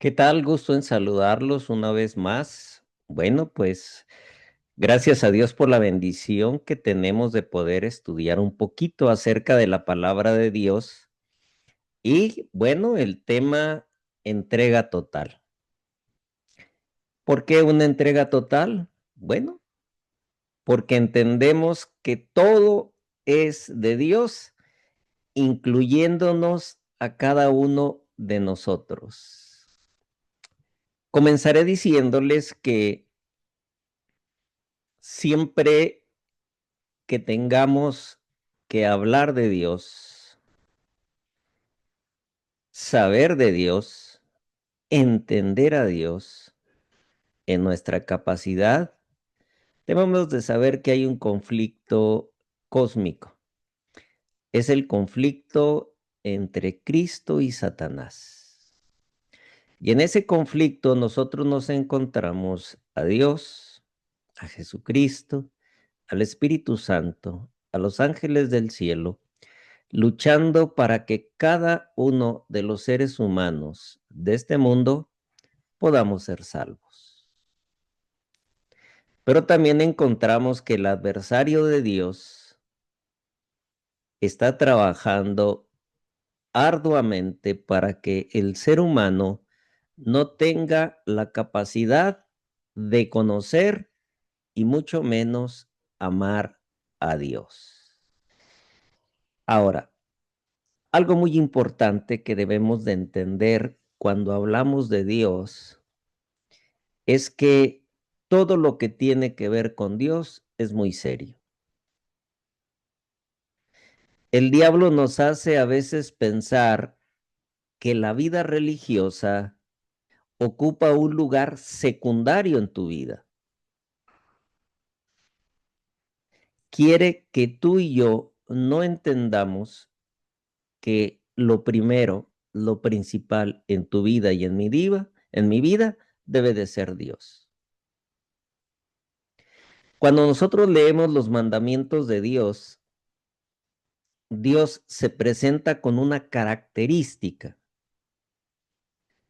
¿Qué tal? Gusto en saludarlos una vez más. Bueno, pues gracias a Dios por la bendición que tenemos de poder estudiar un poquito acerca de la palabra de Dios y bueno, el tema entrega total. ¿Por qué una entrega total? Bueno, porque entendemos que todo es de Dios, incluyéndonos a cada uno de nosotros. Comenzaré diciéndoles que siempre que tengamos que hablar de Dios, saber de Dios, entender a Dios en nuestra capacidad, debemos de saber que hay un conflicto cósmico. Es el conflicto entre Cristo y Satanás. Y en ese conflicto nosotros nos encontramos a Dios, a Jesucristo, al Espíritu Santo, a los ángeles del cielo, luchando para que cada uno de los seres humanos de este mundo podamos ser salvos. Pero también encontramos que el adversario de Dios está trabajando arduamente para que el ser humano no tenga la capacidad de conocer y mucho menos amar a Dios. Ahora, algo muy importante que debemos de entender cuando hablamos de Dios es que todo lo que tiene que ver con Dios es muy serio. El diablo nos hace a veces pensar que la vida religiosa ocupa un lugar secundario en tu vida. Quiere que tú y yo no entendamos que lo primero, lo principal en tu vida y en mi vida, debe de ser Dios. Cuando nosotros leemos los mandamientos de Dios, Dios se presenta con una característica,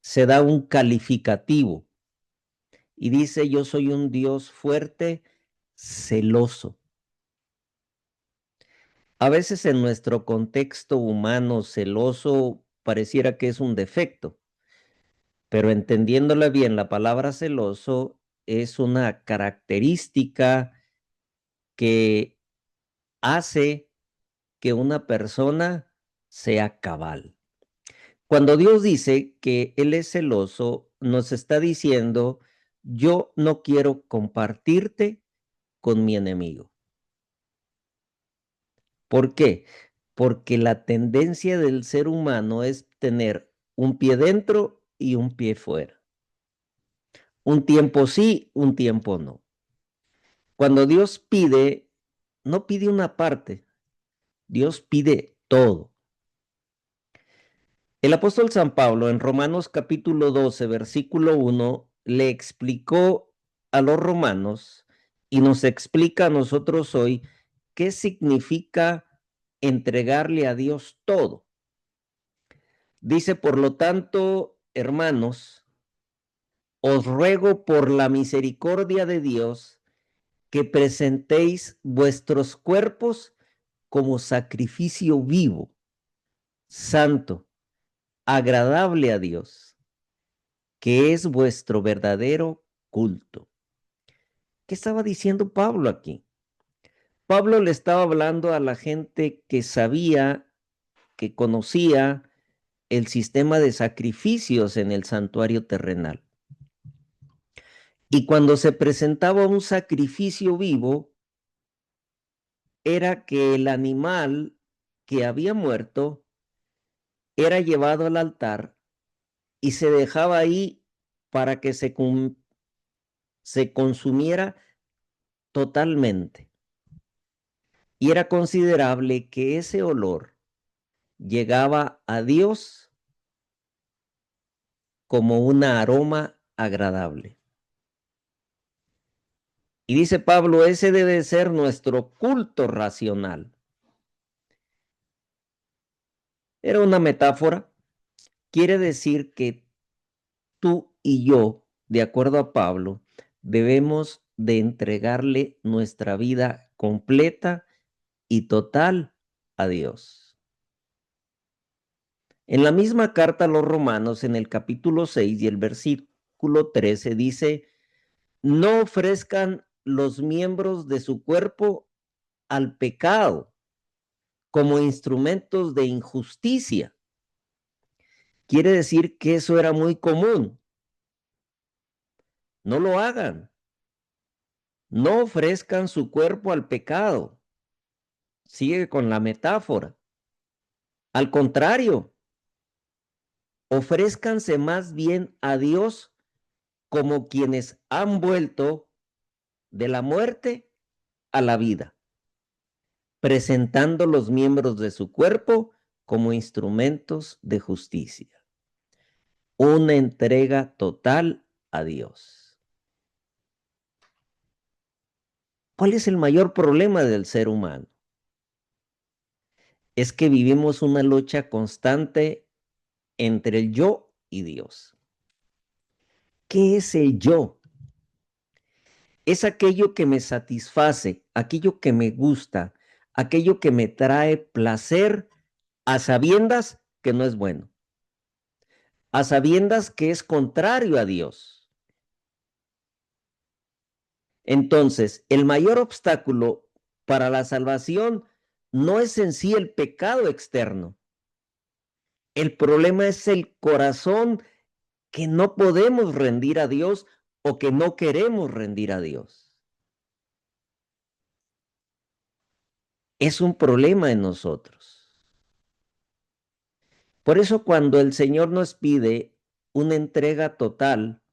se da un calificativo y dice, yo soy un Dios fuerte, celoso. A veces en nuestro contexto humano, celoso pareciera que es un defecto, pero entendiéndola bien, la palabra celoso es una característica que hace que una persona sea cabal. Cuando Dios dice que Él es celoso, nos está diciendo, yo no quiero compartirte con mi enemigo. ¿Por qué? Porque la tendencia del ser humano es tener un pie dentro y un pie fuera. Un tiempo sí, un tiempo no. Cuando Dios pide, no pide una parte, Dios pide todo. El apóstol San Pablo en Romanos capítulo 12, versículo 1, le explicó a los romanos y nos explica a nosotros hoy qué significa entregarle a Dios todo. Dice, por lo tanto, hermanos, os ruego por la misericordia de Dios que presentéis vuestros cuerpos como sacrificio vivo, santo, agradable a Dios, que es vuestro verdadero culto. ¿Qué estaba diciendo Pablo aquí? Pablo le estaba hablando a la gente que sabía, que conocía el sistema de sacrificios en el santuario terrenal. Y cuando se presentaba un sacrificio vivo, era que el animal que había muerto era llevado al altar y se dejaba ahí para que se consumiera totalmente. Y era considerable que ese olor llegaba a Dios como un aroma agradable. Y dice Pablo, ese debe ser nuestro culto racional. Era una metáfora, quiere decir que tú y yo, de acuerdo a Pablo, debemos de entregarle nuestra vida completa y total a Dios. En la misma carta a los Romanos, en el capítulo 6 y el versículo 13, dice: no ofrezcan los miembros de su cuerpo al pecado como instrumentos de injusticia. Quiere decir que eso era muy común. No lo hagan. No ofrezcan su cuerpo al pecado. Sigue con la metáfora. Al contrario, ofrézcanse más bien a Dios como quienes han vuelto de la muerte a la vida, presentando los miembros de su cuerpo como instrumentos de justicia. Una entrega total a Dios. ¿Cuál es el mayor problema del ser humano? Es que vivimos una lucha constante entre el yo y Dios. ¿Qué es el yo? Es aquello que me satisface, aquello que me gusta, aquello que me trae placer a sabiendas que no es bueno, a sabiendas que es contrario a Dios. Entonces, el mayor obstáculo para la salvación no es en sí el pecado externo. El problema es el corazón que no podemos rendir a Dios o que no queremos rendir a Dios. Es un problema en nosotros. Por eso cuando el Señor nos pide una entrega total,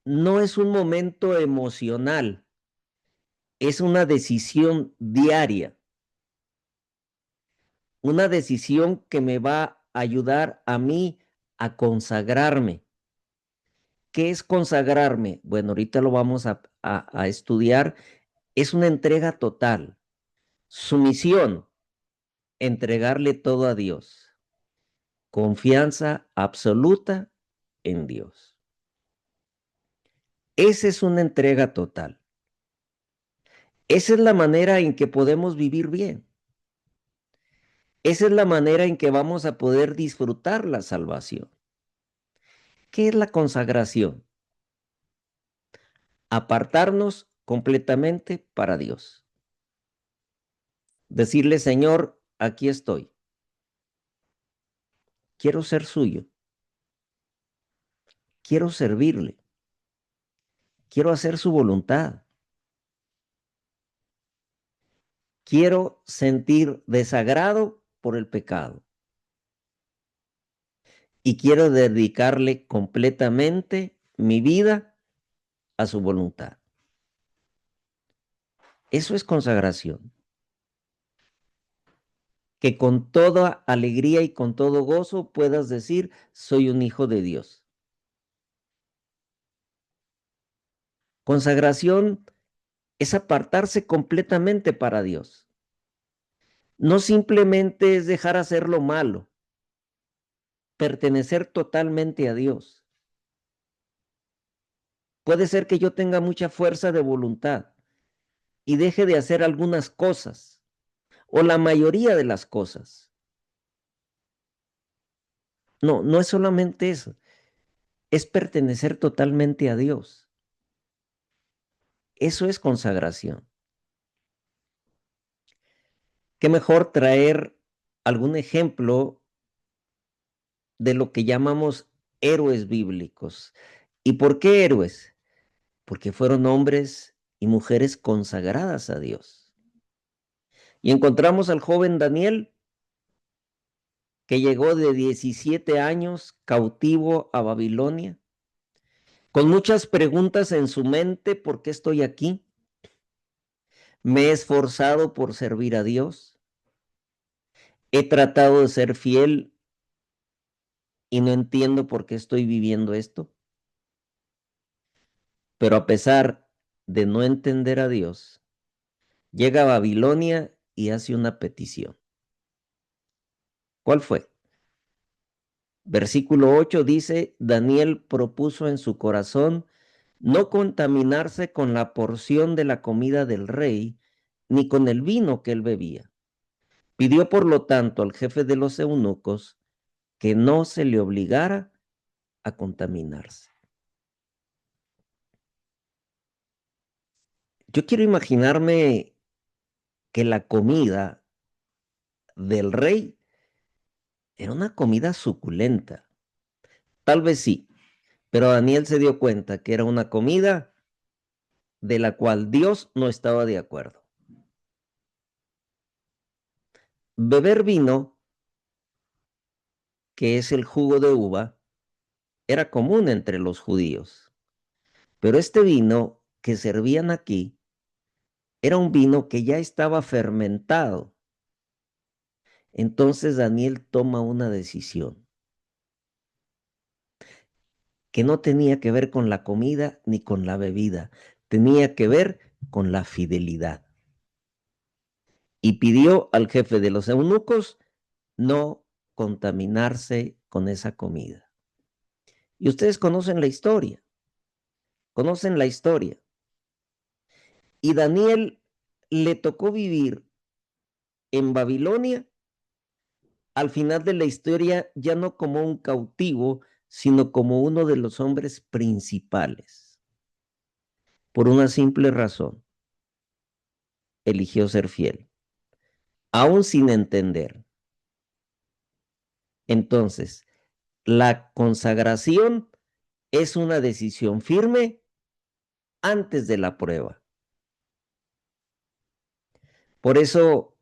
no es un momento emocional, es una decisión diaria, una decisión que me va a ayudar a mí a consagrarme. ¿Qué es consagrarme? Bueno, ahorita lo vamos a estudiar. Es una entrega total. Sumisión, entregarle todo a Dios. Confianza absoluta en Dios. Esa es una entrega total. Esa es la manera en que podemos vivir bien. Esa es la manera en que vamos a poder disfrutar la salvación. ¿Qué es la consagración? Apartarnos completamente para Dios. Decirle, Señor, aquí estoy. Quiero ser suyo. Quiero servirle. Quiero hacer su voluntad. Quiero sentir desagrado por el pecado. Y quiero dedicarle completamente mi vida a su voluntad. Eso es consagración. Que con toda alegría y con todo gozo puedas decir, soy un hijo de Dios. Consagración es apartarse completamente para Dios. No simplemente es dejar hacer lo malo, pertenecer totalmente a Dios. Puede ser que yo tenga mucha fuerza de voluntad y deje de hacer algunas cosas o la mayoría de las cosas. No, no es solamente eso, es pertenecer totalmente a Dios. Eso es consagración. Qué mejor traer algún ejemplo de lo que llamamos héroes bíblicos. ¿Y por qué héroes? Porque fueron hombres y mujeres consagradas a Dios. Y encontramos al joven Daniel, que llegó de 17 años cautivo a Babilonia, con muchas preguntas en su mente: ¿por qué estoy aquí? ¿Me he esforzado por servir a Dios? ¿He tratado de ser fiel y no entiendo por qué estoy viviendo esto? Pero a pesar de no entender a Dios, llega a Babilonia y hace una petición. ¿Cuál fue? Versículo 8 dice, Daniel propuso en su corazón no contaminarse con la porción de la comida del rey, ni con el vino que él bebía. Pidió, por lo tanto, al jefe de los eunucos que no se le obligara a contaminarse. Yo quiero imaginarme que la comida del rey era una comida suculenta. Tal vez sí, pero Daniel se dio cuenta que era una comida de la cual Dios no estaba de acuerdo. Beber vino, que es el jugo de uva, era común entre los judíos, pero este vino que servían aquí era un vino que ya estaba fermentado. Entonces Daniel toma una decisión que no tenía que ver con la comida ni con la bebida, tenía que ver con la fidelidad. Y pidió al jefe de los eunucos no contaminarse con esa comida. Y ustedes conocen la historia. Y Daniel le tocó vivir en Babilonia, al final de la historia, ya no como un cautivo, sino como uno de los hombres principales. Por una simple razón, eligió ser fiel, aún sin entender. Entonces, la consagración es una decisión firme antes de la prueba. Por eso,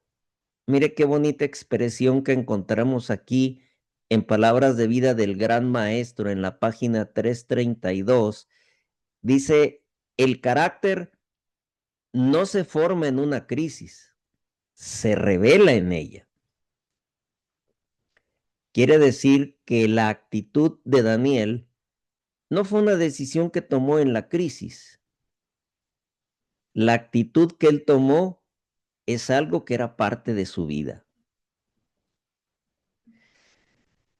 mire qué bonita expresión que encontramos aquí en Palabras de Vida del Gran Maestro en la página 332. Dice, el carácter no se forma en una crisis, se revela en ella. Quiere decir que la actitud de Daniel no fue una decisión que tomó en la crisis. La actitud que él tomó es algo que era parte de su vida.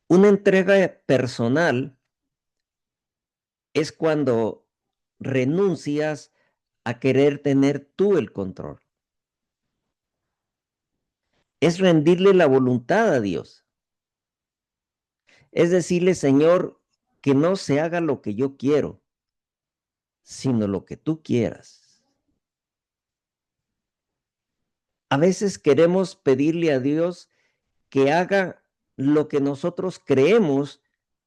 Una entrega personal es cuando renuncias a querer tener tú el control. Es rendirle la voluntad a Dios. Es decirle, Señor, que no se haga lo que yo quiero, sino lo que tú quieras. A veces queremos pedirle a Dios que haga lo que nosotros creemos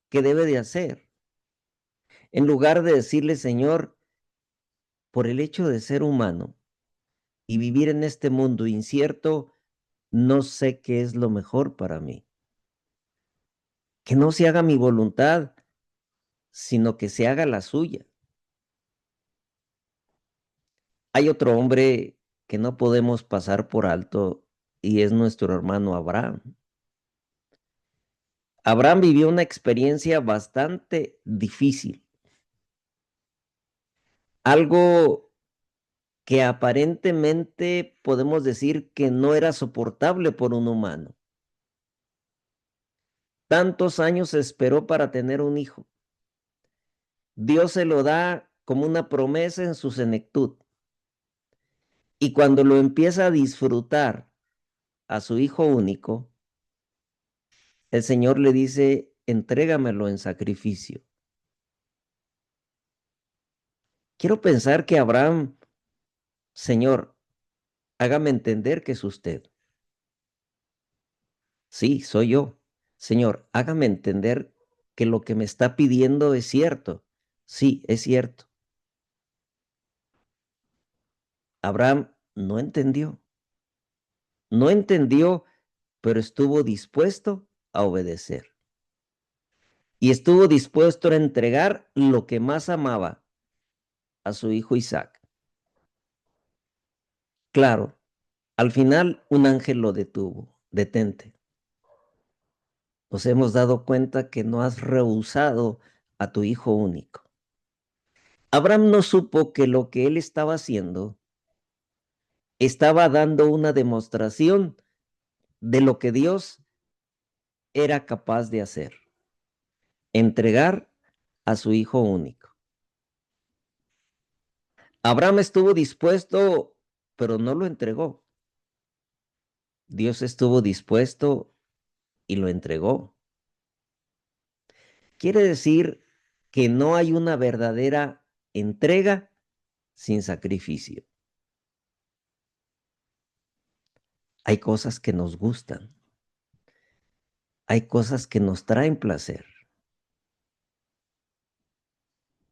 que debe de hacer, en lugar de decirle, Señor, por el hecho de ser humano y vivir en este mundo incierto, no sé qué es lo mejor para mí. Que no se haga mi voluntad, sino que se haga la suya. Hay otro hombre que no podemos pasar por alto y es nuestro hermano Abraham. Abraham vivió una experiencia bastante difícil, algo que aparentemente podemos decir que no era soportable por un humano. Tantos años esperó para tener un hijo. Dios se lo da como una promesa en su senectud. Y cuando lo empieza a disfrutar a su hijo único, el Señor le dice, entrégamelo en sacrificio. Quiero pensar que Abraham, Señor, hágame entender que es usted. Sí, soy yo. Señor, hágame entender que lo que me está pidiendo es cierto. Sí, es cierto. Abraham no entendió, pero estuvo dispuesto a obedecer. Y estuvo dispuesto a entregar lo que más amaba, a su hijo Isaac. Claro, al final un ángel lo detuvo. Detente. Nos hemos dado cuenta que no has rehusado a tu hijo único. Abraham no supo que lo que él estaba haciendo estaba dando una demostración de lo que Dios era capaz de hacer. entregar a su hijo único. Abraham estuvo dispuesto, pero no lo entregó. Dios estuvo dispuesto y lo entregó. Quiere decir que no hay una verdadera entrega sin sacrificio. Hay cosas que nos gustan, hay cosas que nos traen placer,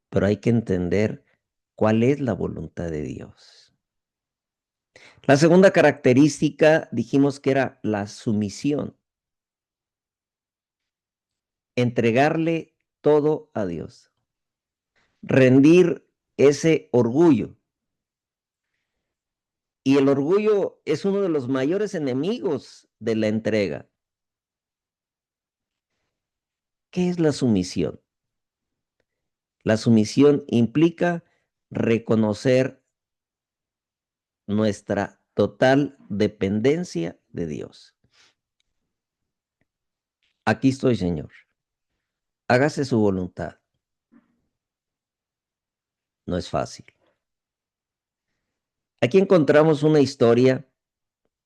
pero hay que entender cuál es la voluntad de Dios. La segunda característica dijimos que era la sumisión, entregarle todo a Dios, rendir ese orgullo. Y el orgullo es uno de los mayores enemigos de la entrega. ¿Qué es la sumisión? La sumisión implica reconocer nuestra total dependencia de Dios. Aquí estoy, Señor. Hágase su voluntad. No es fácil. Aquí encontramos una historia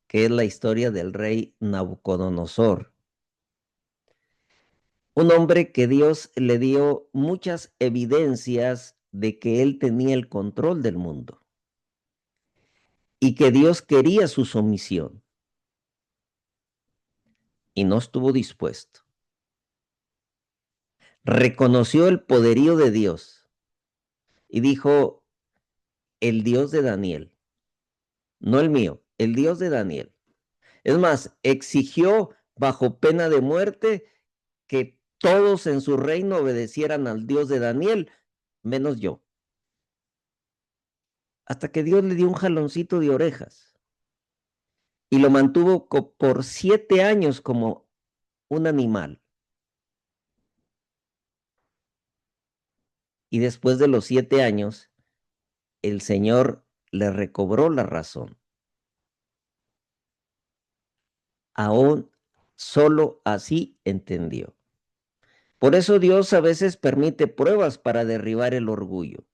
que es la historia del rey Nabucodonosor. Un hombre que Dios le dio muchas evidencias de que él tenía el control del mundo y que Dios quería su sumisión y no estuvo dispuesto. Reconoció el poderío de Dios y dijo, el Dios de Daniel, no el mío, el Dios de Daniel. Es más, exigió bajo pena de muerte que todos en su reino obedecieran al Dios de Daniel, menos yo. Hasta que Dios le dio un jaloncito de orejas y lo mantuvo por 7 años como un animal. Y después de los 7 años, el Señor le recobró la razón. Aún solo así entendió. Por eso Dios a veces permite pruebas para derribar el orgullo.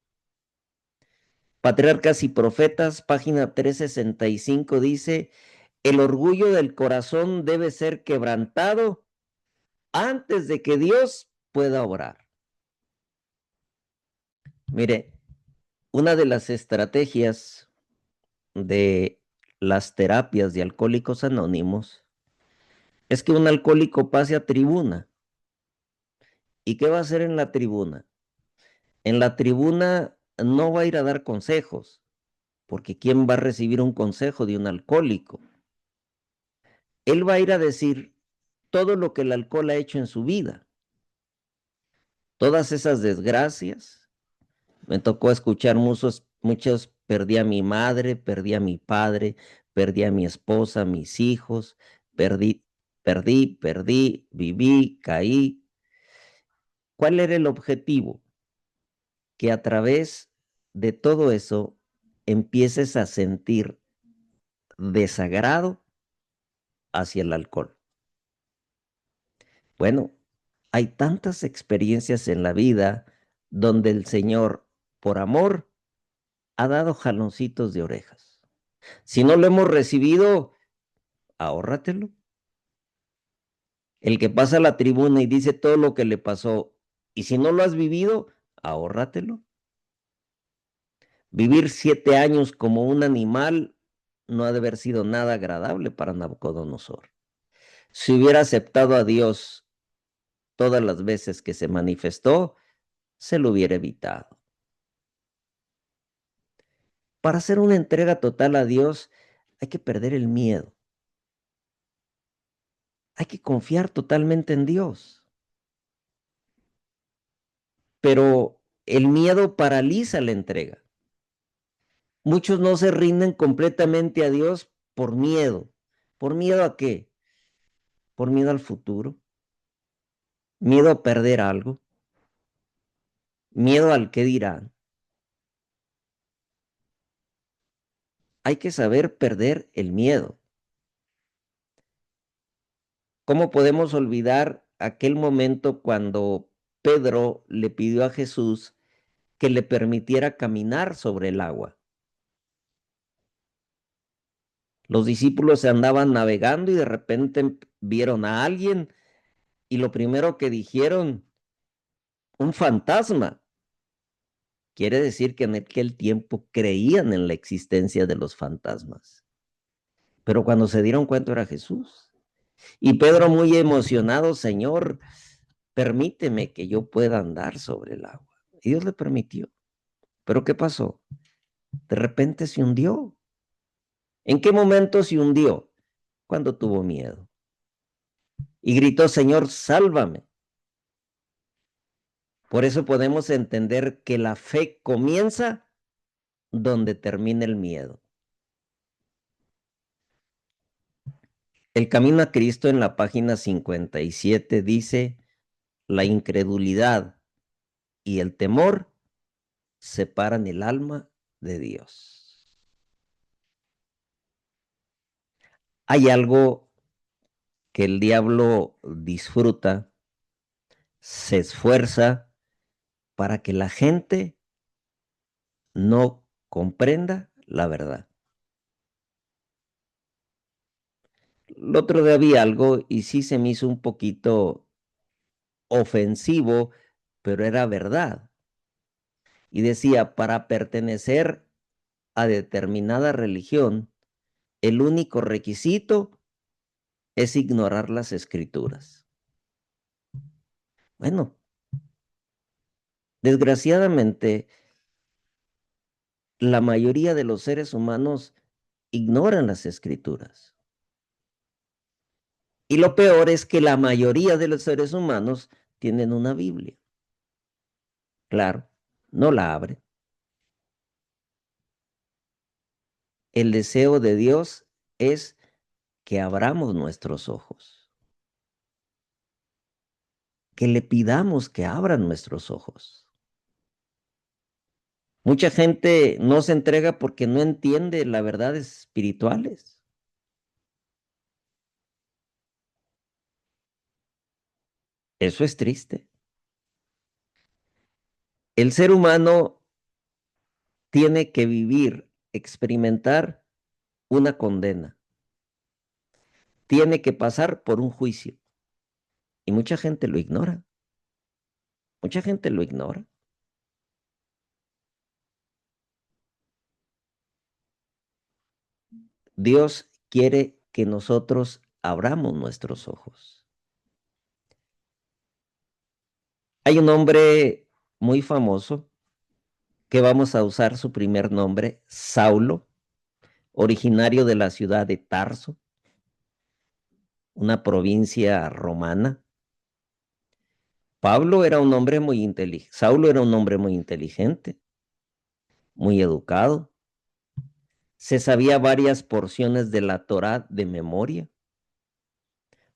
Patriarcas y Profetas, página 365 dice, el orgullo del corazón debe ser quebrantado antes de que Dios pueda obrar. Mire, una de las estrategias de las terapias de alcohólicos anónimos es que un alcohólico pase a tribuna. ¿Y qué va a hacer en la tribuna? En la tribuna no va a ir a dar consejos, porque ¿quién va a recibir un consejo de un alcohólico? Él va a ir a decir todo lo que el alcohol ha hecho en su vida, todas esas desgracias. Me tocó escuchar muchos, perdí a mi madre, perdí a mi padre, perdí a mi esposa, mis hijos, perdí, viví, caí. ¿Cuál era el objetivo? Que a través de todo eso empieces a sentir desagrado hacia el alcohol. Bueno, hay tantas experiencias en la vida donde el Señor, por amor, ha dado jaloncitos de orejas. Si no lo hemos recibido, ahórratelo. El que pasa a la tribuna y dice todo lo que le pasó, y si no lo has vivido, ahórratelo. Vivir 7 años como un animal no ha de haber sido nada agradable para Nabucodonosor. Si hubiera aceptado a Dios todas las veces que se manifestó, se lo hubiera evitado. Para hacer una entrega total a Dios, hay que perder el miedo. Hay que confiar totalmente en Dios. Pero el miedo paraliza la entrega. Muchos no se rinden completamente a Dios por miedo. ¿Por miedo a qué? Por miedo al futuro, miedo a perder algo, miedo al qué dirán. Hay que saber perder el miedo. ¿Cómo podemos olvidar aquel momento cuando Pedro le pidió a Jesús que le permitiera caminar sobre el agua. Los discípulos se andaban navegando y de repente vieron a alguien y lo primero que dijeron, un fantasma. Quiere decir que en aquel tiempo creían en la existencia de los fantasmas. Pero cuando se dieron cuenta era Jesús. Y Pedro muy emocionado, Señor, permíteme que yo pueda andar sobre el agua. Y Dios le permitió. Pero ¿qué pasó? De repente se hundió. ¿En qué momento se hundió? Cuando tuvo miedo. Y gritó, Señor, sálvame. Por eso podemos entender que la fe comienza donde termina el miedo. El camino a Cristo en la página 57 dice, la incredulidad y el temor separan el alma de Dios. Hay algo que el diablo disfruta, se esfuerza para que la gente no comprenda la verdad. El otro día vi algo y sí se me hizo un poquito ofensivo, pero era verdad. Y decía, para pertenecer a determinada religión, el único requisito es ignorar las escrituras. Bueno, desgraciadamente, la mayoría de los seres humanos ignoran las escrituras. Y lo peor es que la mayoría de los seres humanos tienen una Biblia. Claro, no la abren. El deseo de Dios es que abramos nuestros ojos, que le pidamos que abran nuestros ojos. Mucha gente no se entrega porque no entiende las verdades espirituales. Eso es triste. El ser humano tiene que vivir, experimentar una condena. Tiene que pasar por un juicio. Y mucha gente lo ignora. Mucha gente lo ignora. Dios quiere que nosotros abramos nuestros ojos. Hay un hombre muy famoso que vamos a usar su primer nombre, Saulo, originario de la ciudad de Tarso, una provincia romana. Pablo era un hombre muy inteligente, Saulo era un hombre muy inteligente, muy educado. Se sabía varias porciones de la Torá de memoria,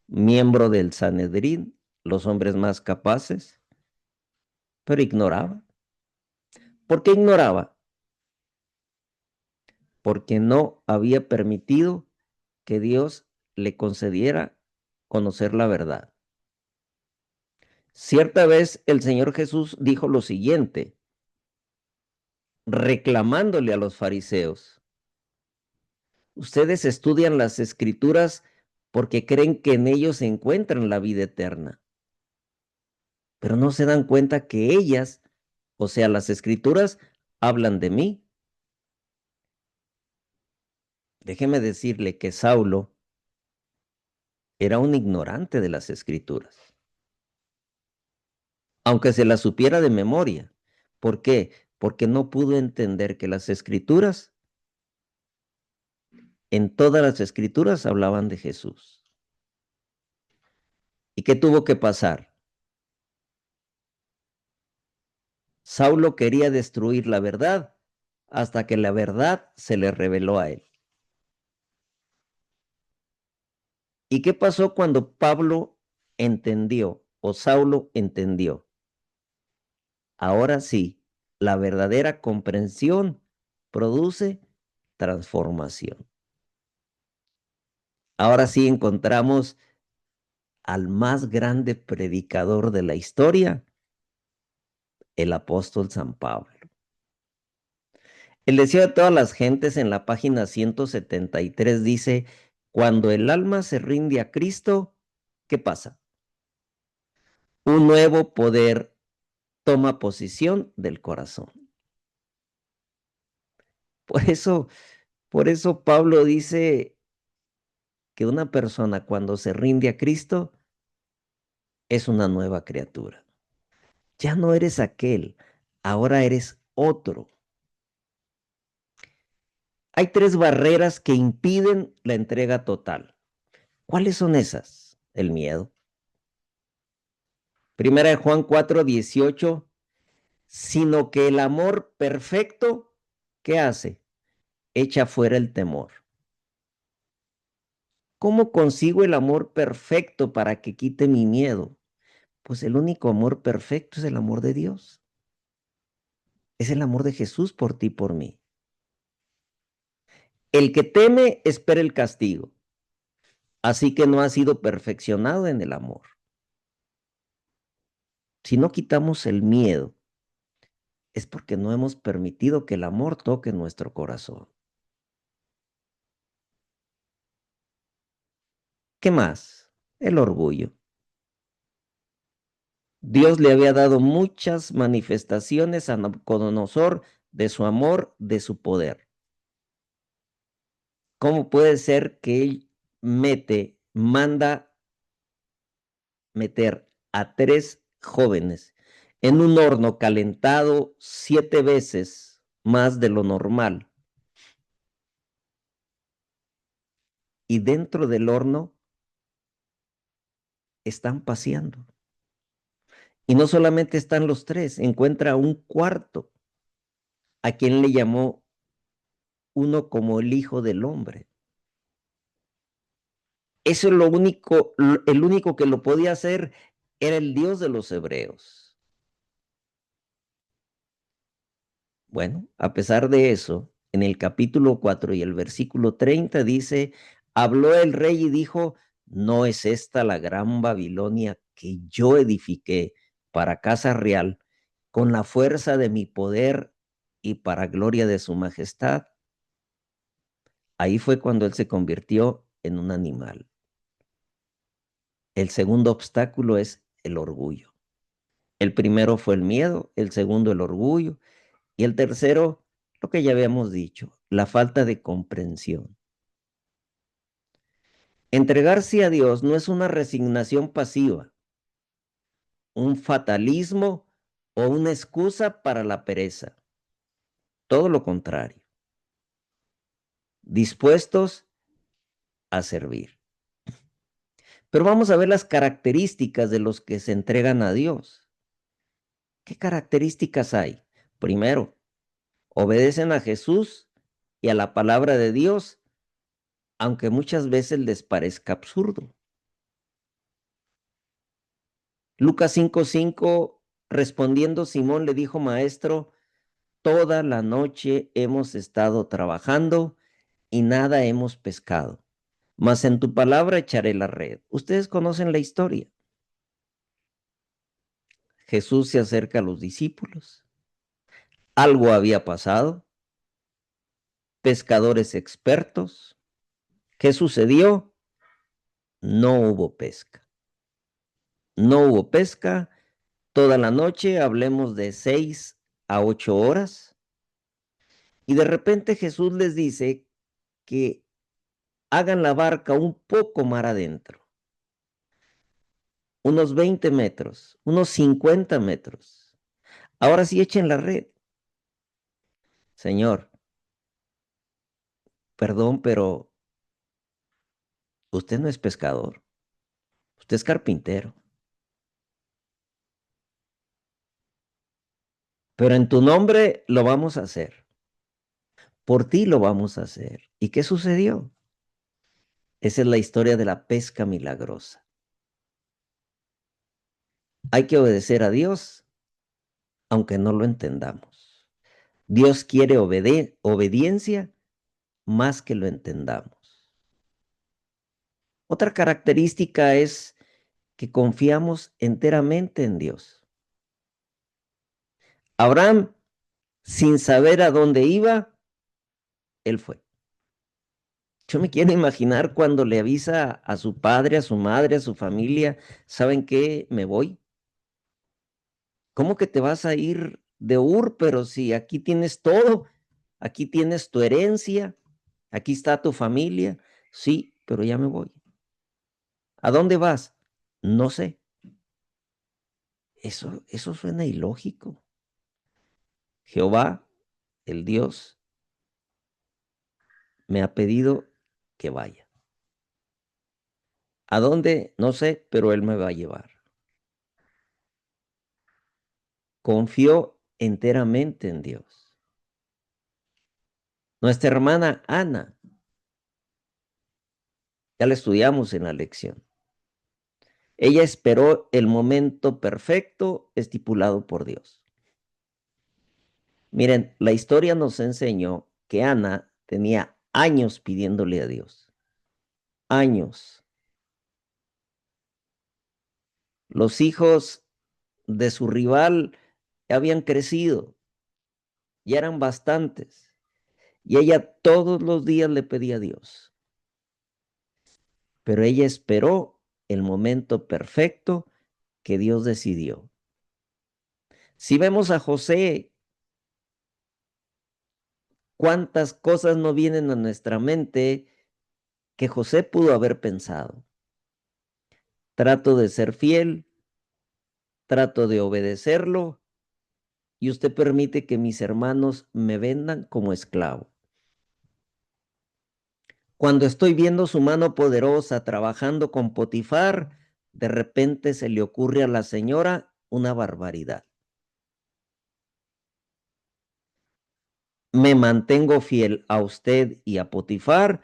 miembro del Sanedrín, los hombres más capaces, pero ignoraba. ¿Por qué ignoraba? Porque no había permitido que Dios le concediera conocer la verdad. Cierta vez el Señor Jesús dijo lo siguiente, reclamándole a los fariseos, ustedes estudian las escrituras porque creen que en ellos se encuentran la vida eterna, pero no se dan cuenta que ellas, o sea, las escrituras, hablan de mí. Déjeme decirle que Saulo era un ignorante de las escrituras, aunque se las supiera de memoria. ¿Por qué? Porque no pudo entender que las escrituras, en todas las escrituras hablaban de Jesús. ¿Y qué tuvo que pasar? Saulo quería destruir la verdad hasta que la verdad se le reveló a él. ¿Y qué pasó cuando Pablo entendió o Saulo entendió? Ahora sí, la verdadera comprensión produce transformación. Ahora sí encontramos al más grande predicador de la historia el apóstol San Pablo. El deseo de todas las gentes en la página 173 dice, cuando el alma se rinde a Cristo, ¿qué pasa? Un nuevo poder toma posesión del corazón. Por eso, por eso Pablo dice que una persona cuando se rinde a Cristo es una nueva criatura. Ya no eres aquel, ahora eres otro. Hay tres barreras que impiden la entrega total. ¿Cuáles son esas? El miedo. Primera de Juan 4:18, sino que el amor perfecto, ¿qué hace? Echa fuera el temor. ¿Cómo consigo el amor perfecto para que quite mi miedo? Pues el único amor perfecto es el amor de Dios. Es el amor de Jesús por ti y por mí. El que teme espera el castigo, así que no ha sido perfeccionado en el amor. Si no quitamos el miedo, es porque no hemos permitido que el amor toque nuestro corazón. ¿Qué más? El orgullo. Dios le había dado muchas manifestaciones a Nabucodonosor de su amor, de su poder. ¿Cómo puede ser que él manda meter a 3 jóvenes en un horno calentado 7 veces más de lo normal? Y dentro del horno están paseando. Y no solamente están los 3, encuentra un cuarto, a quien le llamó uno como el Hijo del Hombre. Eso es lo único, el único que lo podía hacer era el Dios de los hebreos. Bueno, a pesar de eso, en el capítulo 4 y el versículo 30 dice, habló el rey y dijo, ¿no es esta la gran Babilonia que yo edifiqué para casa real con la fuerza de mi poder y para gloria de su majestad? Ahí fue cuando él se convirtió en un animal. El segundo obstáculo es el orgullo. El primero fue el miedo, el segundo el orgullo y el tercero, lo que ya habíamos dicho, la falta de comprensión. Entregarse a Dios no es una resignación pasiva, un fatalismo o una excusa para la pereza. Todo lo contrario, dispuestos a servir. Pero vamos a ver las características de los que se entregan a Dios. ¿Qué características hay? Primero, obedecen a Jesús y a la palabra de Dios, aunque muchas veces les parezca absurdo. Lucas 5:5, respondiendo Simón le dijo, Maestro, toda la noche hemos estado trabajando y nada hemos pescado, mas en tu palabra echaré la red. Ustedes conocen la historia. Jesús se acerca a los discípulos. Algo había pasado. Pescadores expertos. ¿Qué sucedió? No hubo pesca. No hubo pesca toda la noche, hablemos de 6 a 8 horas. Y de repente Jesús les dice que hagan la barca un poco mar adentro, unos 20 metros, unos 50 metros. Ahora sí echen la red. Señor, perdón, pero usted no es pescador, usted es carpintero. Pero en tu nombre lo vamos a hacer. Por ti lo vamos a hacer. ¿Y qué sucedió? Esa es la historia de la pesca milagrosa. Hay que obedecer a Dios, aunque no lo entendamos. Dios quiere obediencia más que lo entendamos. Otra característica es que confiamos enteramente en Dios. Abraham, sin saber a dónde iba, él fue. Yo me quiero imaginar cuando le avisa a su padre, a su madre, a su familia, ¿saben qué? Me voy. ¿Cómo que te vas a ir de Ur? Pero si aquí tienes todo, aquí tienes tu herencia, aquí está tu familia. Sí, pero ya me voy. ¿A dónde vas? No sé. Eso suena ilógico. Jehová, el Dios, me ha pedido que vaya. ¿A dónde? No sé, pero Él me va a llevar. Confió enteramente en Dios. Nuestra hermana Ana, ya la estudiamos en la lección. Ella esperó el momento perfecto estipulado por Dios. Miren, la historia nos enseñó que Ana tenía años pidiéndole a Dios. Años. Los hijos de su rival habían crecido, ya eran bastantes. Y ella todos los días le pedía a Dios. Pero ella esperó el momento perfecto que Dios decidió. Si vemos a José, cuántas cosas no vienen a nuestra mente que José pudo haber pensado. Trato de ser fiel, trato de obedecerlo, y usted permite que mis hermanos me vendan como esclavo. Cuando estoy viendo su mano poderosa trabajando con Potifar, de repente se le ocurre a la señora una barbaridad. Me mantengo fiel a usted y a Potifar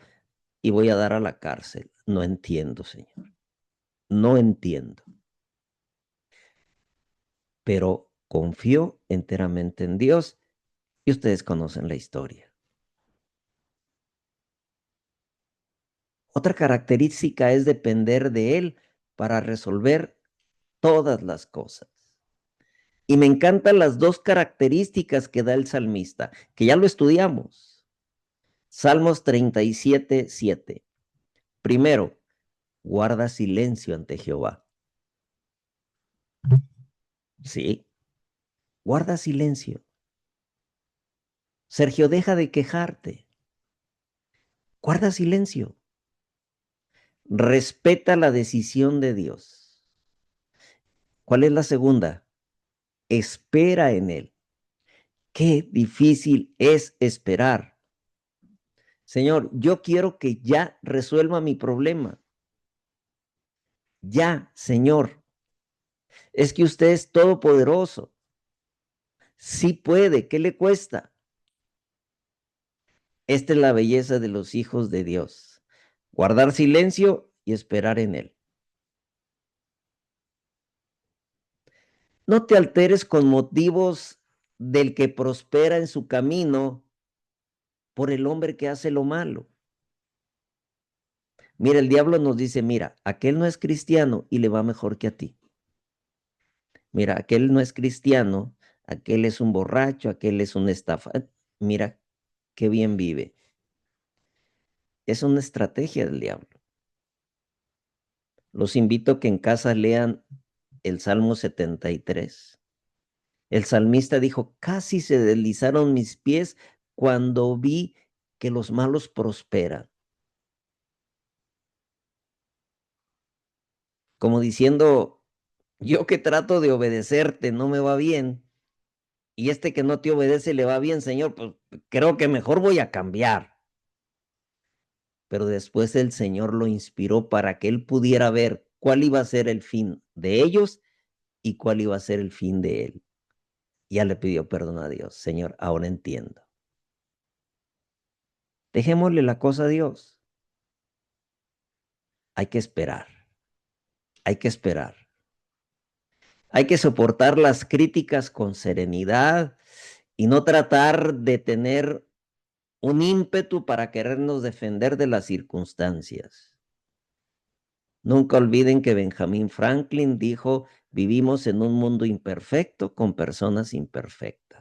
y voy a dar a la cárcel. No entiendo, Señor. No entiendo. Pero confío enteramente en Dios y ustedes conocen la historia. Otra característica es depender de Él para resolver todas las cosas. Y me encantan las dos características que da el salmista, que ya lo estudiamos. Salmos 37, 7. Primero, guarda silencio ante Jehová. Sí, guarda silencio. Sergio, deja de quejarte. Guarda silencio. Respeta la decisión de Dios. ¿Cuál es la segunda? Espera en Él. Qué difícil es esperar. Señor, yo quiero que ya resuelva mi problema. Ya, Señor. Es que usted es todopoderoso. Sí puede, ¿qué le cuesta? Esta es la belleza de los hijos de Dios. Guardar silencio y esperar en Él. No te alteres con motivos del que prospera en su camino por el hombre que hace lo malo. Mira, el diablo nos dice, mira, aquel no es cristiano y le va mejor que a ti. Mira, aquel no es cristiano, aquel es un borracho, aquel es un estafa. Mira, qué bien vive. Es una estrategia del diablo. Los invito a que en casa lean el Salmo 73. El salmista dijo, casi se deslizaron mis pies cuando vi que los malos prosperan. Como diciendo, yo que trato de obedecerte no me va bien, y este que no te obedece le va bien, Señor, pues creo que mejor voy a cambiar. Pero después el Señor lo inspiró para que él pudiera ver cuál iba a ser el fin de ellos y cuál iba a ser el fin de él. Ya le pidió perdón a Dios. Señor, ahora entiendo. Dejémosle la cosa a Dios. Hay que esperar. Hay que esperar. Hay que soportar las críticas con serenidad y no tratar de tener un ímpetu para querernos defender de las circunstancias. Nunca olviden que Benjamin Franklin dijo, vivimos en un mundo imperfecto con personas imperfectas.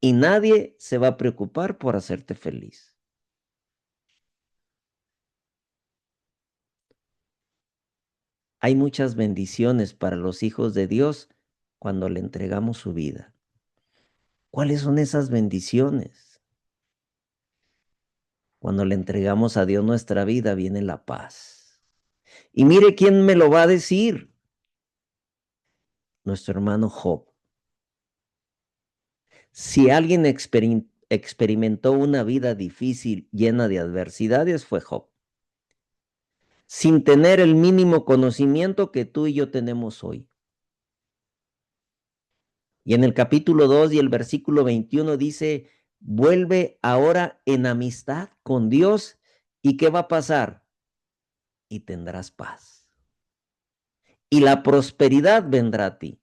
y nadie se va a preocupar por hacerte feliz. Hay muchas bendiciones para los hijos de Dios cuando le entregamos su vida. ¿Cuáles son esas bendiciones? Cuando le entregamos a Dios nuestra vida, viene la paz. Y mire quién me lo va a decir, nuestro hermano Job. Si alguien experimentó una vida difícil, llena de adversidades, fue Job, sin tener el mínimo conocimiento que tú y yo tenemos hoy. Y en el capítulo 2 y el versículo 21 dice, vuelve ahora en amistad con Dios, ¿y qué va a pasar? Y tendrás paz. Y la prosperidad vendrá a ti.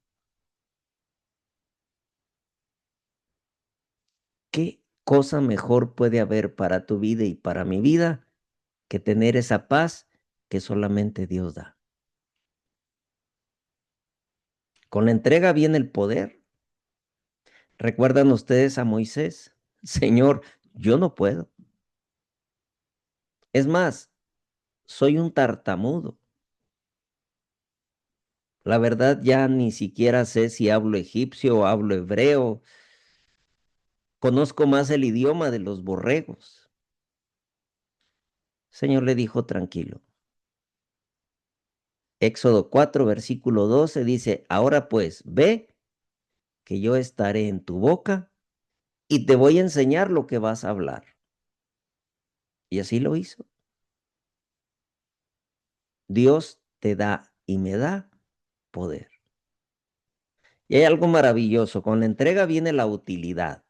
¿Qué cosa mejor puede haber para tu vida y para mi vida que tener esa paz que solamente Dios da? Con la entrega viene el poder. ¿Recuerdan ustedes a Moisés? Señor, yo no puedo. Es más, soy un tartamudo. La verdad ya ni siquiera sé si hablo egipcio o hablo hebreo. Conozco más el idioma de los borregos. Señor le dijo, tranquilo. Éxodo 4, versículo 12 dice, ahora pues, ve que yo estaré en tu boca y te voy a enseñar lo que vas a hablar. Y así lo hizo. Dios te da y me da poder. Y hay algo maravilloso, con la entrega viene la utilidad.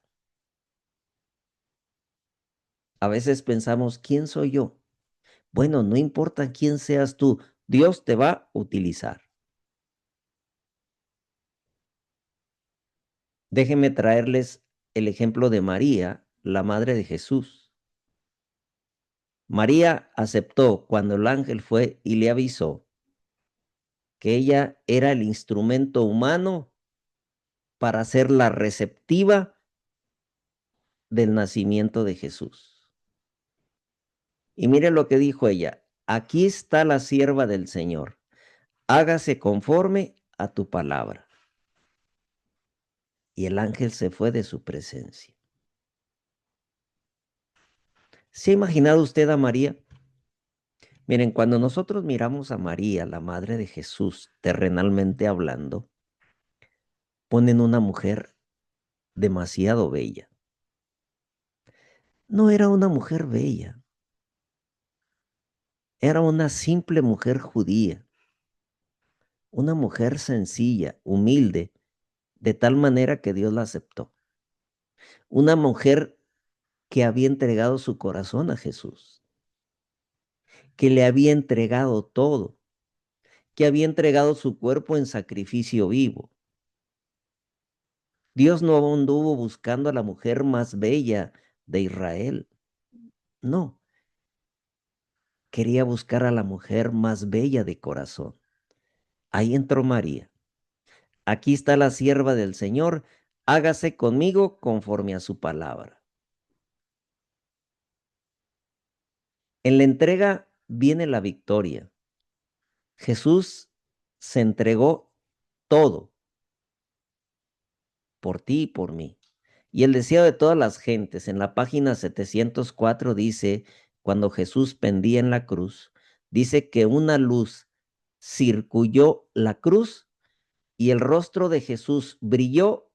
A veces pensamos, ¿quién soy yo? Bueno, no importa quién seas tú, Dios te va a utilizar. Déjenme traerles el ejemplo de María, la madre de Jesús. María aceptó cuando el ángel fue y le avisó que ella era el instrumento humano para ser la receptiva del nacimiento de Jesús. Y mire lo que dijo ella, aquí está la sierva del Señor, hágase conforme a tu palabra. Y el ángel se fue de su presencia. ¿Se ha imaginado usted a María? Miren, cuando nosotros miramos a María, la madre de Jesús, terrenalmente hablando, ponen una mujer demasiado bella. No era una mujer bella, era una simple mujer judía, una mujer sencilla, humilde, de tal manera que Dios la aceptó. Una mujer que había entregado su corazón a Jesús, que le había entregado todo, que había entregado su cuerpo en sacrificio vivo. Dios no anduvo buscando a la mujer más bella de Israel. No, quería buscar a la mujer más bella de corazón. Ahí entró María. Aquí está la sierva del Señor, hágase conmigo conforme a su palabra. En la entrega viene la victoria. Jesús se entregó todo por ti y por mí. Y el deseo de todas las gentes, en la página 704 dice, cuando Jesús pendía en la cruz, dice que una luz circulló la cruz y el rostro de Jesús brilló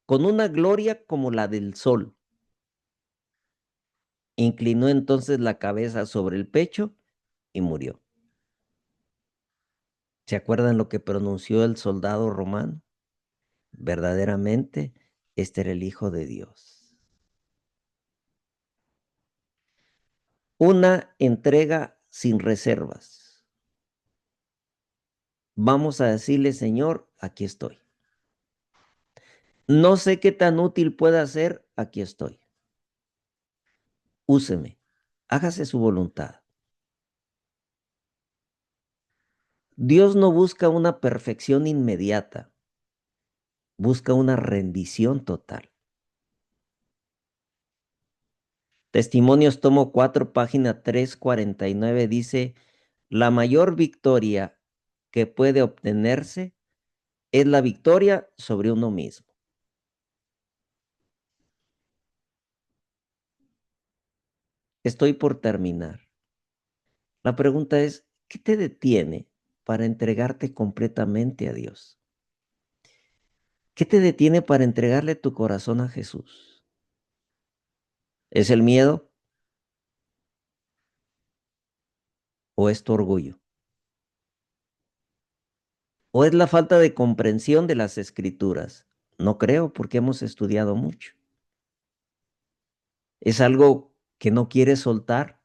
con una gloria como la del sol. Inclinó entonces la cabeza sobre el pecho y murió. ¿Se acuerdan lo que pronunció el soldado romano? Verdaderamente, este era el Hijo de Dios. Una entrega sin reservas. Vamos a decirle, Señor, aquí estoy. No sé qué tan útil pueda ser, aquí estoy. Úseme, hágase su voluntad. Dios no busca una perfección inmediata, busca una rendición total. Testimonios, tomo 4, página 349, dice, la mayor victoria que puede obtenerse es la victoria sobre uno mismo. Estoy por terminar. La pregunta es, ¿qué te detiene para entregarte completamente a Dios? ¿Qué te detiene para entregarle tu corazón a Jesús? ¿Es el miedo o es tu orgullo? ¿O es la falta de comprensión de las Escrituras? No creo, porque hemos estudiado mucho. ¿Es algo que no quieres soltar?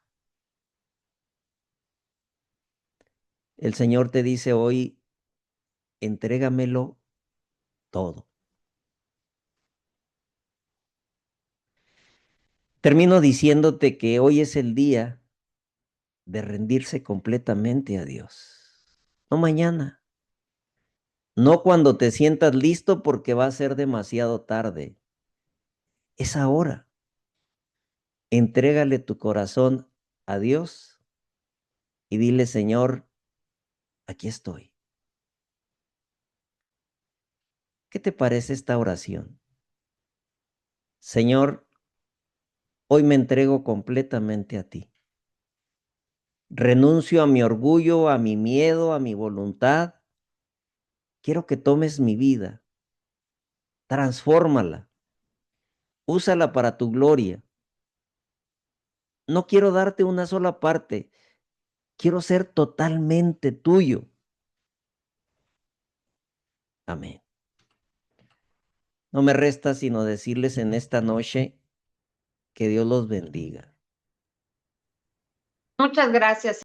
El Señor te dice hoy, entrégamelo todo. Termino diciéndote que hoy es el día de rendirse completamente a Dios. No mañana, no cuando te sientas listo porque va a ser demasiado tarde. Es ahora. Entrégale tu corazón a Dios y dile, Señor, aquí estoy. ¿Qué te parece esta oración? Señor, hoy me entrego completamente a ti. Renuncio a mi orgullo, a mi miedo, a mi voluntad. Quiero que tomes mi vida, transfórmala, úsala para tu gloria. No quiero darte una sola parte, quiero ser totalmente tuyo. Amén. No me resta sino decirles en esta noche que Dios los bendiga. Muchas gracias.